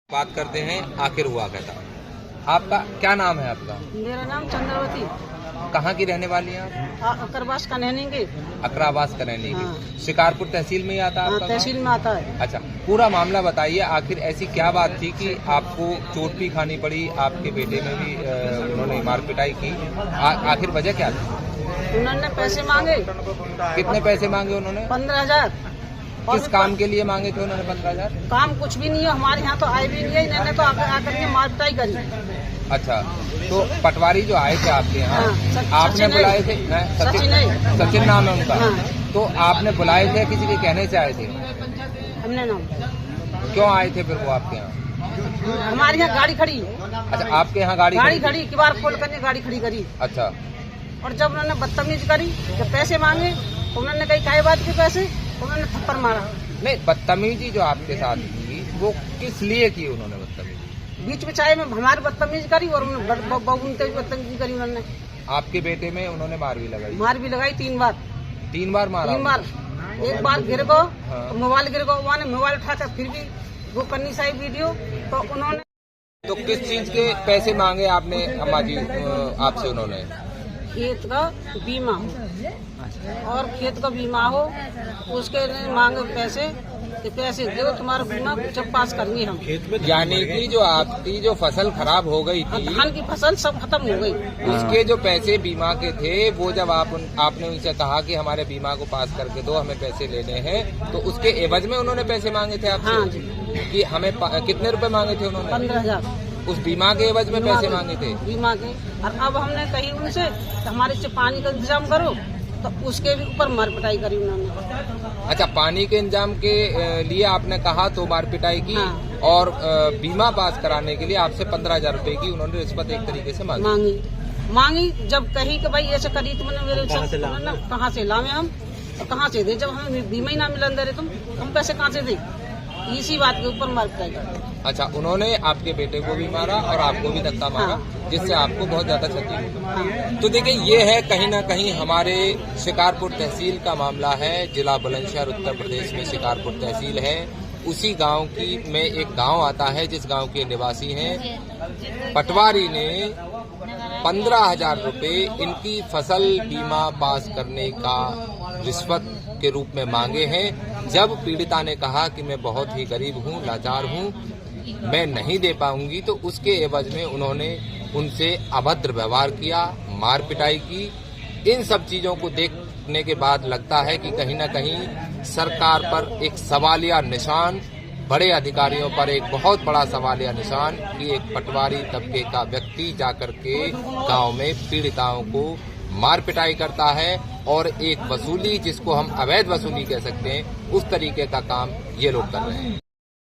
बात करते हैं आखिर हुआ क्या था। आपका क्या नाम है आपका? मेरा नाम चंद्रवती। कहाँ की रहने वाली हैं आप? अकरबास का नहनेंगे। अकराबास का रहने की। हाँ। शिकारपुर तहसील में ही आता है आपका? तहसील में आता है। अच्छा, पूरा मामला बताइए। आखिर ऐसी क्या बात थी कि आपको चोट भी खानी पड़ी, आपके बेटे में भी उन्होंने मार पिटाई की? आखिर वजह क्या थी? उन्होंने पैसे मांगे। कितने पैसे मांगे उन्होंने? 15,000। किस काम के लिए मांगे थे उन्होंने 15,000? काम कुछ भी नहीं है, हमारे यहाँ तो आए भी नहीं है। इन्होंने तो आकर के मार पिटाई करी। अच्छा, तो पटवारी जो आए थे आपके यहाँ, हाँ, आपने बुलाए थे? सचिन नाम है उनका। हाँ। तो आपने बुलाए थे, किसी के कहने से आए थे? हमने नाम। क्यों आए थे फिर वो आपके यहाँ? हमारे यहाँ गाड़ी खड़ी। अच्छा, आपके यहाँ गाड़ी खड़ी किबार खोल कर गाड़ी खड़ी करी। अच्छा। और जब उन्होंने बदतमीजी करी, जब पैसे मांगे तो उन्होंने कही काहे बात के पैसे, उन्होंने थप्पड़ मारा। नहीं, बदतमीजी जो आपके साथ की वो किस लिए की उन्होंने बदतमीजी? बीच में चाय में हमारी बदतमीजी करी और उनसे बदतमीजी करी उन्होंने। आपके बेटे में उन्होंने मार भी लगाई? 3 बार। 3 बार मारा? 3 बार। एक बार गिर गो, हाँ। मोबाइल गिर गो, उन्होंने मोबाइल उठाकर फिर भी वो करनी चाहिए वीडियो, तो उन्होंने। तो किस चीज के पैसे मांगे आपने अम्मा जी आपसे? उन्होंने खेत का बीमा और खेत का बीमा हो, उसके लिए मांगे पैसे कि पैसे दो, तुम्हारा बीमा जब पास करनी हम। यानी कि जो आपकी जो फसल खराब हो गई थी, धान की फसल सब खत्म हो गई, उसके जो पैसे बीमा के थे वो जब आपने उनसे कहा कि हमारे बीमा को पास करके दो, हमें पैसे लेने हैं, तो उसके एवज में उन्होंने पैसे मांगे थे आपसे? हाँ जी। कि हमें कितने रुपए मांगे थे उन्होंने? 15,000 उस बीमा के एवज में पैसे मांगे थे? बीमा के। और अब हमने कही उनसे हमारे से पानी का इंतजाम करो, तो उसके भी ऊपर मार पिटाई करी उन्होंने। अच्छा, पानी के इंतजाम के लिए आपने कहा तो मार पिटाई की। हाँ। और बीमा पास कराने के लिए आपसे 15,000 रुपए की उन्होंने रिश्वत एक तरीके से मांगी। जब कही कि भाई ऐसे करी, तुमने मेरे कहाँ से लावे हम, तो कहाँ से दे, जब हमें बीमा ही ना मिलन दे रहे तुम, हम पैसे कहाँ से दे? इसी बात के ऊपर मार पिटाई करी। अच्छा, उन्होंने आपके बेटे को भी मारा और आपको भी धक्का मारा। हाँ। जिससे आपको बहुत ज्यादा क्षति हुई। हाँ। तो देखिए, ये है कहीं ना कहीं हमारे शिकारपुर तहसील का मामला है। जिला बुलंदशहर उत्तर प्रदेश में शिकारपुर तहसील है। उसी गांव में एक गांव आता है जिस गांव के निवासी हैं। पटवारी ने 15,000 रुपए इनकी फसल बीमा पास करने का रिश्वत के रूप में मांगे हैं। जब पीड़िता ने कहा कि मैं बहुत ही गरीब हूँ, लाचार हूँ, मैं नहीं दे पाऊंगी, तो उसके एवज में उन्होंने उनसे अभद्र व्यवहार किया, मार पिटाई की। इन सब चीजों को देखने के बाद लगता है कि कहीं न कहीं सरकार पर एक सवालिया निशान, बड़े अधिकारियों पर एक बहुत बड़ा सवालिया निशान कि एक पटवारी तबके का व्यक्ति जाकर के गांव में पीड़िताओं को मार पिटाई करता है और एक वसूली, जिसको हम अवैध वसूली कह सकते हैं, उस तरीके का काम ये लोग कर रहे हैं।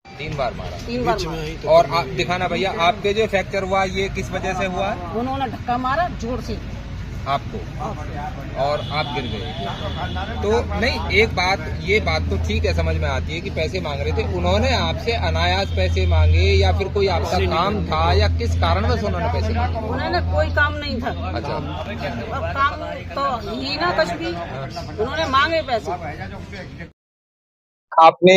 3 बार मारा? 3 बार मारा। और आप दिखाना भैया, आपके जो फ्रैक्चर हुआ ये किस वजह से हुआ है? उन्होंने धक्का मारा जोर से आपको, और आप गिर गए। तो नहीं, एक बात, ये बात तो ठीक है, समझ में आती है कि पैसे मांग रहे थे। उन्होंने आपसे अनायास पैसे मांगे या फिर कोई आपका काम था या किस कारणवश उन्होंने पैसे मांगे? उन्होंने कोई काम नहीं था। अच्छा। काम तो ही ना कुछ भी, उन्होंने मांगे पैसे। आपने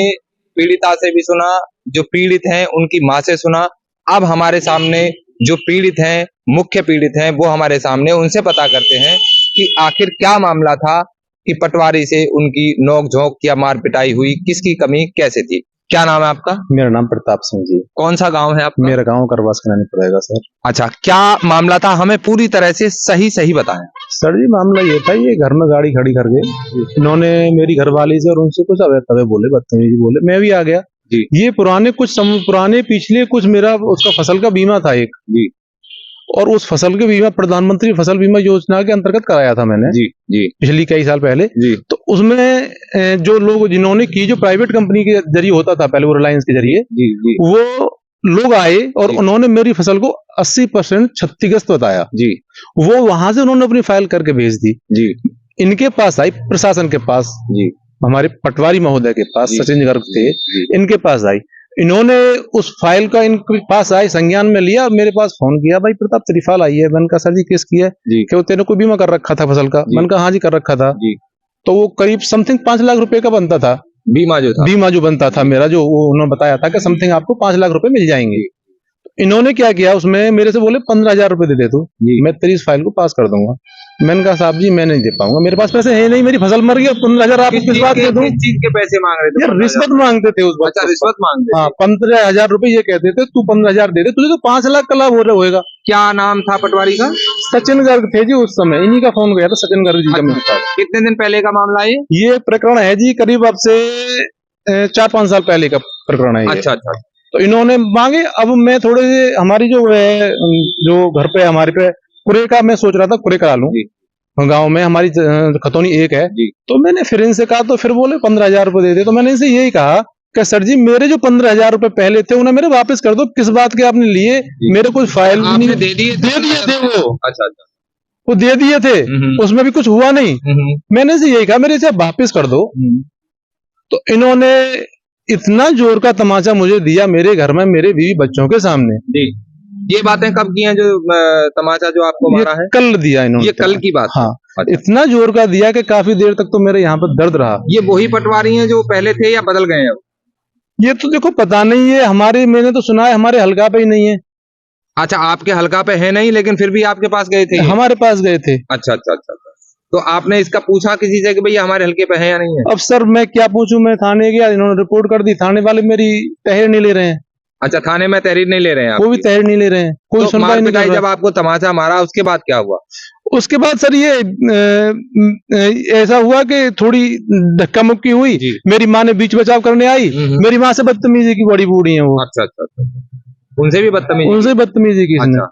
पीड़िता से भी सुना, जो पीड़ित हैं उनकी माँ से सुना। अब हमारे सामने जो पीड़ित हैं, मुख्य पीड़ित हैं, वो हमारे सामने, उनसे पता करते हैं कि आखिर क्या मामला था कि पटवारी से उनकी नोक झोंक या मार पिटाई हुई, किसकी कमी कैसे थी। क्या नाम है आपका? मेरा नाम प्रताप सिंह जी। कौन सा गांव है आपका? मेरा गांव करवास करानी पड़ेगा सर। अच्छा, क्या मामला था, हमें पूरी तरह से सही बताएं। सर जी, मामला ये था, ये घर में गाड़ी खड़ी करके इन्होंने मेरी घरवाली से और उनसे कुछ अवैध बोले, बदतमीजी बोले। मैं भी आ गया जी। ये पुराने पिछले कुछ मेरा उसका फसल का बीमा था एक जी, और उस फसल के बीमा प्रधानमंत्री फसल बीमा योजना के अंतर्गत कराया था मैंने जी पिछली कई साल पहले जी। तो उसमें जो लोग जिन्होंने की, जो प्राइवेट कंपनी के जरिए होता था पहले, वो रिलायंस के जरिए जी, वो लोग आए और उन्होंने मेरी फसल को 80% क्षतिग्रस्त बताया जी। वो वहां से उन्होंने अपनी फाइल करके भेज दी जी। इनके पास आई, प्रशासन के पास जी, हमारे पटवारी महोदय के पास, सचिन गर्ग थे, इनके पास आई। इन्होंने उस फाइल का इनके पास आए, संज्ञान में लिया, मेरे पास फोन किया, भाई प्रताप तेरी फाइल आई है। मैंने कहा सर जी किस की है? कि वो तेरे को बीमा कर रखा था फसल का? मैंने कहा हाँ जी कर रखा था। तो वो करीब समथिंग 5 लाख रुपए का बनता था बीमा जो था, बीमा जो बनता था मेरा, जो वो उन्होंने बताया था कि समथिंग आपको 5 लाख रुपए मिल जाएंगे। इन्होंने क्या किया, उसमें मेरे से बोले 15,000 रुपए दे दे तू, मैं तेरी इस फाइल को पास कर दूंगा। मैंने कहा साहब जी मैं नहीं दे पाऊंगा, मेरे पास पैसे है नहीं, मेरी फसल मर गई, 15,000 आपको किस बात के दूं? किस चीज के पैसे मांग रहे थे? यार रिश्वत मांगते थे उस वक्त। अच्छा, रिश्वत मांगते हाँ, 15,000 रुपए ये कहते थे तू 15,000 दे दे, तुझे तो 5 लाख का लाभ हो रहा होएगा। क्या नाम था पटवारी का? सचिन गर्ग थे जी उस समय, इन्हीं का फोन गया था, सचिन गर्ग जी का मेरे पास। कितने दिन पहले का मामला है ये प्रकरण है जी करीब अब से 4-5 साल पहले का प्रकरण है ये। अच्छा अच्छा। तो इन्होंने मांगे, अब मैं थोड़े हमारी जो है, जो घर पे हमारे पे कुरे का मैं सोच रहा था कुरे करा लूं, गांव में हमारी खतौनी एक है जी। तो मैंने फिर इनसे कहा, तो फिर बोले 15,000 रुपए दे दे। तो मैंने इनसे यही कहा कि सर जी मेरे जो 15,000 रुपए पहले थे उन्हें मेरे वापस कर दो, किस बात के आपने लिए, मेरे कुछ फाइल नहीं दे दिए थे वो। अच्छा अच्छा, वो दे दिए थे, उसमें भी कुछ हुआ नहीं। मैंने इनसे यही कहा मेरे से वापस कर दो। तो इन्होंने इतना जोर का तमाचा मुझे दिया मेरे घर में, मेरे बीवी बच्चों के सामने जी। ये बातें कब की हैं जो तमाचा जो आपको मारा है? कल दिया इन्होंने, ये कल की बात? हाँ। अच्छा। इतना जोर का दिया कि काफी देर तक तो मेरे यहाँ पर दर्द रहा। ये वही पटवारी हैं जो पहले थे या बदल गए हैं? ये तो देखो पता नहीं है, हमारे, मैंने तो सुना है हमारे हल्का पे ही नहीं है। अच्छा, आपके हल्का पे है नहीं, लेकिन फिर भी आपके पास गए थे? हमारे पास गए थे। अच्छा अच्छा अच्छा। तो आपने इसका पूछा किसी से कि भैया हमारे हल्के पे है या नहीं है? अब सर मैं क्या पूछूं, मैं थाने गया, इन्होंने रिपोर्ट कर दी, थाने वाले मेरी तहरीर नहीं ले रहे हैं। अच्छा, थाने में तहरीर नहीं ले रहे हैं? वो भी तहरीर नहीं ले रहे हैं, कोई तो सुनवाई नहीं कर रहा। जब आपको तमाचा मारा उसके बाद क्या हुआ? उसके बाद सर ये ऐसा हुआ कि थोड़ी धक्का मुक्की हुई, मेरी माँ ने बीच बचाव करने आई, मेरी माँ से बदतमीजी की, बड़ी बूढ़ी है वो। अच्छा अच्छा, उनसे भी बदतमीजी? उनसे बदतमीजी की। अच्छा।